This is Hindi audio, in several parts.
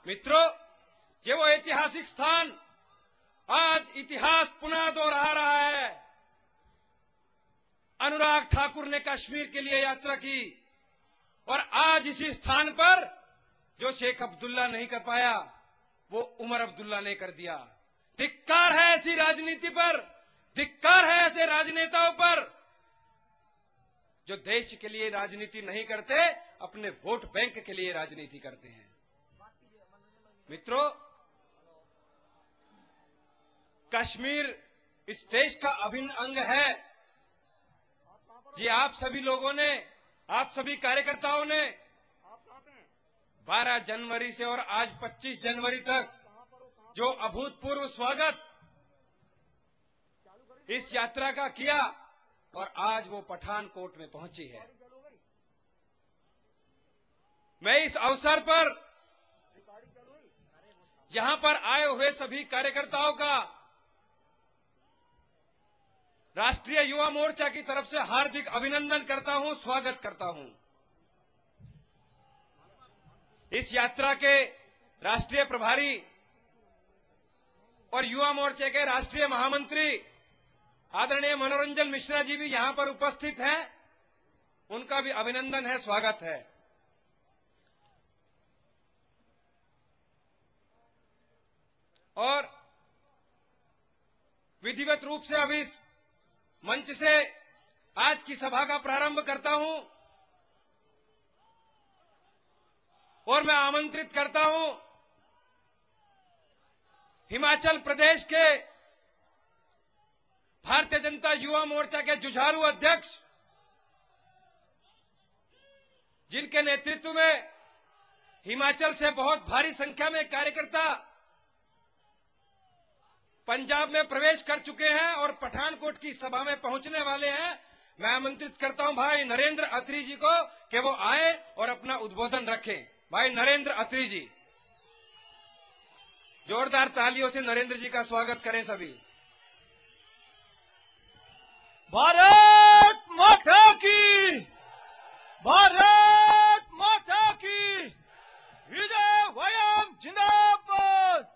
मित्रों, ये वो ऐतिहासिक स्थान आज इतिहास पुनः दोहरा रहा है। अनुराग ठाकुर ने कश्मीर के लिए यात्रा की और आज इसी स्थान पर जो शेख अब्दुल्ला नहीं कर पाया वो उमर अब्दुल्ला ने कर दिया। धिक्कार है ऐसी राजनीति पर, धिक्कार है ऐसे राजनेताओं पर जो देश के लिए राजनीति नहीं करते, अपने वोट बैंक के लिए राजनीति करते हैं। मित्रों, कश्मीर इस देश का अभिन्न अंग है। जी आप सभी लोगों ने, आप सभी कार्यकर्ताओं ने 12 जनवरी से और आज 25 जनवरी तक जो अभूतपूर्व स्वागत इस यात्रा का किया और आज वो पठानकोट में पहुंची है। मैं इस अवसर पर यहां पर आए हुए सभी कार्यकर्ताओं का राष्ट्रीय युवा मोर्चा की तरफ से हार्दिक अभिनंदन करता हूं, स्वागत करता हूं। इस यात्रा के राष्ट्रीय प्रभारी और युवा मोर्चे के राष्ट्रीय महामंत्री आदरणीय मनोरंजन मिश्रा जी भी यहां पर उपस्थित हैं। उनका भी अभिनंदन है, स्वागत है। और विधिवत रूप से अब इस मंच से आज की सभा का प्रारंभ करता हूं और मैं आमंत्रित करता हूं हिमाचल प्रदेश के भारतीय जनता युवा मोर्चा के जुझारू अध्यक्ष, जिनके नेतृत्व में हिमाचल से बहुत भारी संख्या में कार्यकर्ता पंजाब में प्रवेश कर चुके हैं और पठानकोट की सभा में पहुंचने वाले हैं। मैं आमंत्रित करता हूं भाई नरेंद्र अत्री जी को कि वो आए और अपना उद्बोधन रखें। भाई नरेंद्र अत्री जी, जोरदार तालियों से नरेंद्र जी का स्वागत करें सभी। भारत माता की, भारत माता की विजय वयम जिंदाबाद।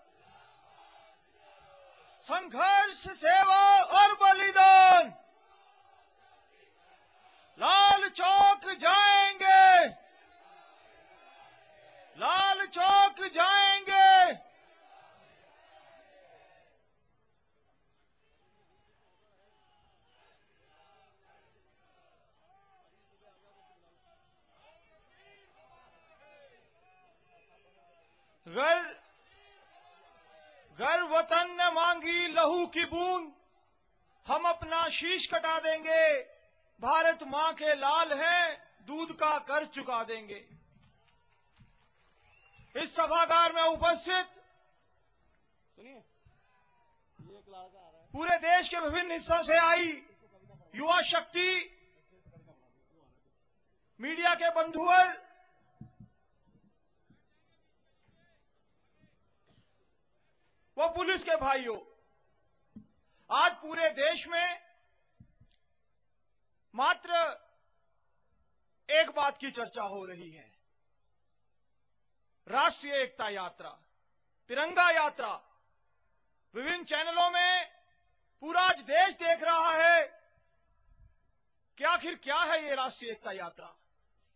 संघर्ष, सेवा और बलिदान। लाल चौक जाएंगे, लाल चौक जाएंगे। गर वतन ने मांगी लहू की बूंद, हम अपना शीश कटा देंगे। भारत मां के लाल हैं, दूध का कर चुका देंगे। इस सभागार में उपस्थित सुनिए, पूरे देश के विभिन्न हिस्सों से आई युवा शक्ति, मीडिया के बंधुवर, वो पुलिस के भाइयों, आज पूरे देश में मात्र एक बात की चर्चा हो रही है, राष्ट्रीय एकता यात्रा, तिरंगा यात्रा। विभिन्न चैनलों में पूरा आज देश देख रहा है कि आखिर क्या है ये राष्ट्रीय एकता यात्रा,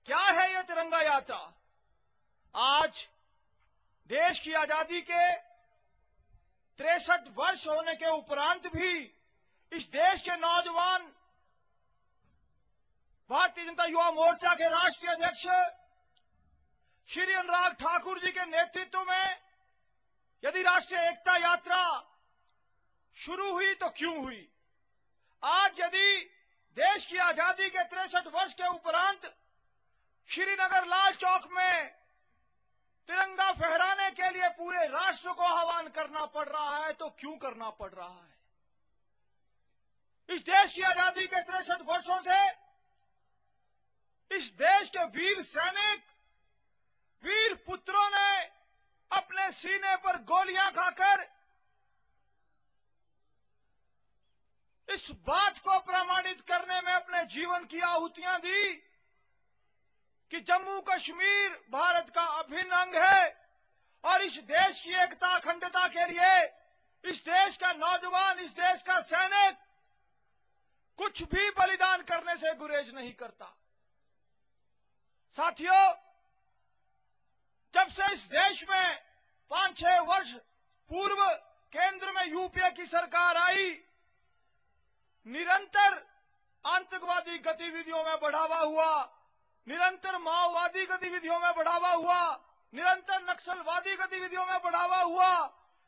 क्या है ये तिरंगा यात्रा। आज देश की आजादी के 63 वर्ष होने के उपरांत भी इस देश के नौजवान भारतीय जनता युवा मोर्चा के राष्ट्रीय अध्यक्ष श्री अनुराग ठाकुर जी के नेतृत्व में यदि राष्ट्रीय एकता यात्रा शुरू हुई तो क्यों हुई। आज यदि देश की आजादी के 63 वर्ष के उपरांत श्रीनगर लाल चौक में तिरंगा फहराने के लिए पूरे राष्ट्र को आह्वान करना पड़ रहा है तो क्यों करना पड़ रहा है। इस देश की आजादी के 63 वर्षों से इस देश के वीर सैनिक, वीर पुत्रों ने अपने सीने पर गोलियां खाकर इस बात को प्रमाणित करने में अपने जीवन की आहुतियां दी कि जम्मू कश्मीर भारत का अभिन्न अंग है और इस देश की एकता अखंडता के लिए इस देश का नौजवान, इस देश का सैनिक कुछ भी बलिदान करने से गुरेज नहीं करता। साथियों, जब से इस देश में 5-6 वर्ष पूर्व केंद्र में यूपीए की सरकार आई, निरंतर आतंकवादी गतिविधियों में बढ़ावा हुआ, निरंतर माओवादी गतिविधियों में बढ़ावा हुआ, निरंतर नक्सलवादी गतिविधियों में बढ़ावा हुआ,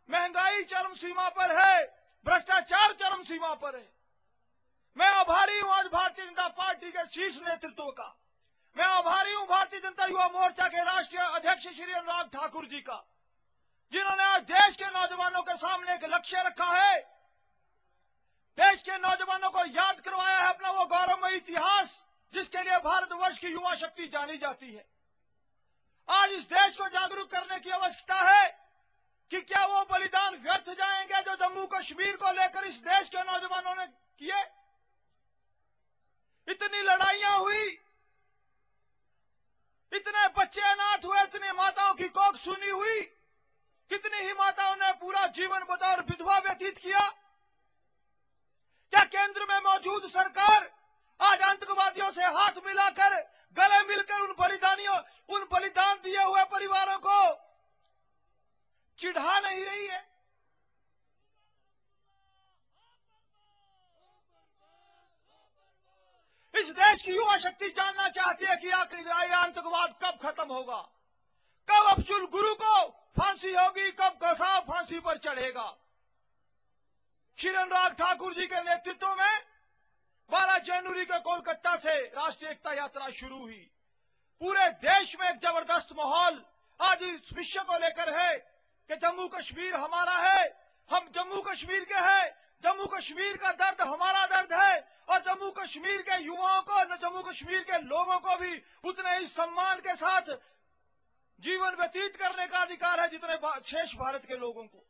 महंगाई चरम सीमा पर है, भ्रष्टाचार चरम सीमा पर है। मैं आभारी हूं आज भारतीय जनता पार्टी के शीर्ष नेतृत्व का। मैं आभारी हूं भारतीय जनता युवा मोर्चा के राष्ट्रीय अध्यक्ष श्री अनुराग ठाकुर जी का, जिन्होंने आज देश के नौजवानों के सामने एक लक्ष्य रखा है, देश के नौजवानों को याद करवाया है अपना वो गौरवमय इतिहास जिसके लिए भारतवर्ष की युवा शक्ति जानी जाती है। आज इस देश को जागरूक करने की आवश्यकता है कि क्या वो बलिदान व्यर्थ जाएंगे जो जम्मू कश्मीर को लेकर इस देश के नौजवानों ने किए। इतनी लड़ाइयां हुई, इतने बच्चे अनाथ हुए, इतनी माताओं की कोख सूनी हुई, कितनी ही माताओं ने पूरा जीवन बतौर विधवा व्यतीत किया। क्या केंद्र में मौजूद सरकार आज आतंकवादियों से हाथ मिलाकर, गले मिलकर उन बलिदान दिए हुए परिवारों को चिढ़ा नहीं रही है? इस देश की युवा शक्ति जानना चाहती है कि आखिर आतंकवाद कब खत्म होगा, कब अफजल गुरु को फांसी होगी, कब गौसाव फांसी पर चढ़ेगा। श्री अनुराग ठाकुर जी के नेतृत्व में 12 जनवरी को कोलकाता से राष्ट्रीय एकता यात्रा शुरू हुई। पूरे देश में एक जबरदस्त माहौल आज इस विषय को लेकर है कि जम्मू कश्मीर हमारा है, हम जम्मू कश्मीर के हैं, जम्मू कश्मीर का दर्द हमारा दर्द है और जम्मू कश्मीर के युवाओं को, जम्मू कश्मीर के लोगों को भी उतने ही सम्मान के साथ जीवन व्यतीत करने का अधिकार है जितने शेष भारत के लोगों को।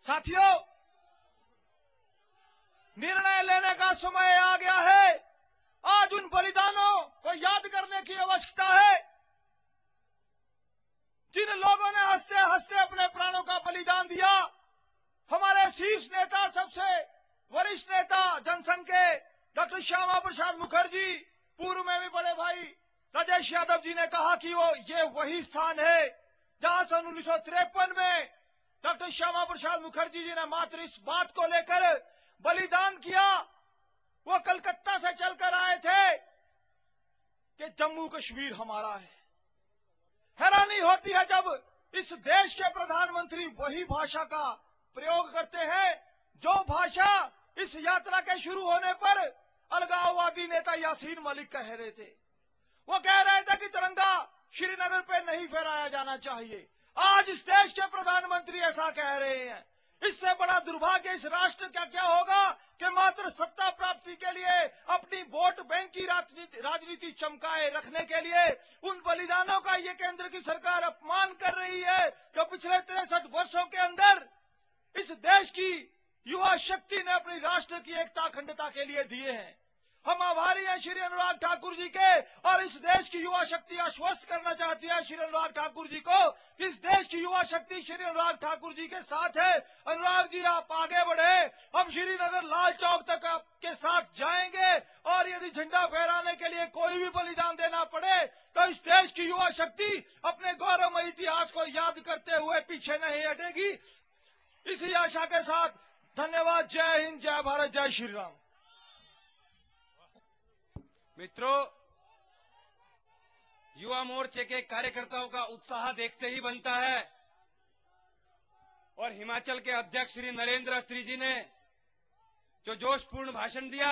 साथियों, निर्णय लेने का समय आ गया है। आज उन बलिदानों को याद करने की आवश्यकता है जिन लोगों ने हंसते हंसते अपने प्राणों का बलिदान दिया। हमारे शीर्ष नेता, सबसे वरिष्ठ नेता जनसंघ के डॉक्टर श्यामा प्रसाद मुखर्जी, पूर्व में भी बड़े भाई राजेश यादव जी ने कहा कि ये वही स्थान है जहां सन 1953 में डॉक्टर श्यामा प्रसाद मुखर्जी जी ने मात्र इस बात को लेकर बलिदान किया। वो कलकत्ता से चलकर आए थे कि जम्मू कश्मीर हमारा है। हैरानी होती है जब इस देश के प्रधानमंत्री वही भाषा का प्रयोग करते हैं जो भाषा इस यात्रा के शुरू होने पर अलगाववादी नेता यासीन मलिक कह रहे थे। वो कह रहे थे कि तिरंगा श्रीनगर पे नहीं फहराया जाना चाहिए। आज इस देश के प्रधानमंत्री ऐसा कह रहे हैं। इससे बड़ा दुर्भाग्य इस राष्ट्र का क्या होगा कि मात्र सत्ता प्राप्ति के लिए, अपनी वोट बैंक की राजनीति चमकाए रखने के लिए उन बलिदानों का ये केंद्र की सरकार अपमान कर रही है जो पिछले 63 वर्षों के अंदर इस देश की युवा शक्ति ने अपनी राष्ट्र की एकता अखंडता के लिए दिए हैं। हम आभारी हैं श्री अनुराग ठाकुर जी के, और इस देश की युवा शक्ति आश्वस्त करना चाहती है श्री अनुराग ठाकुर जी को कि इस देश की युवा शक्ति श्री अनुराग ठाकुर जी के साथ है। अनुराग जी, आप आगे बढ़े, हम श्रीनगर लाल चौक तक आपके साथ जाएंगे और यदि झंडा फहराने के लिए कोई भी बलिदान देना पड़े तो इस देश की युवा शक्ति अपने गौरवमय इतिहास को याद करते हुए पीछे नहीं हटेगी। इसी आशा के साथ धन्यवाद। जय हिंद, जय भारत, जय श्री राम। मित्रों, युवा मोर्चे के कार्यकर्ताओं का उत्साह देखते ही बनता है और हिमाचल के अध्यक्ष श्री नरेंद्र अत्री जी ने जो जोशपूर्ण भाषण दिया,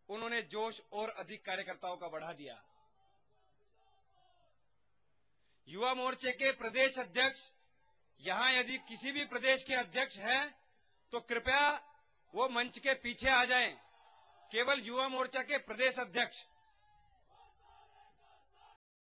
उन्होंने जोश और अधिक कार्यकर्ताओं का बढ़ा दिया। युवा मोर्चे के प्रदेश अध्यक्ष, यहां यदि किसी भी प्रदेश के अध्यक्ष हैं तो कृपया वो मंच के पीछे आ जाएं। केवल युवा मोर्चा के प्रदेश अध्यक्ष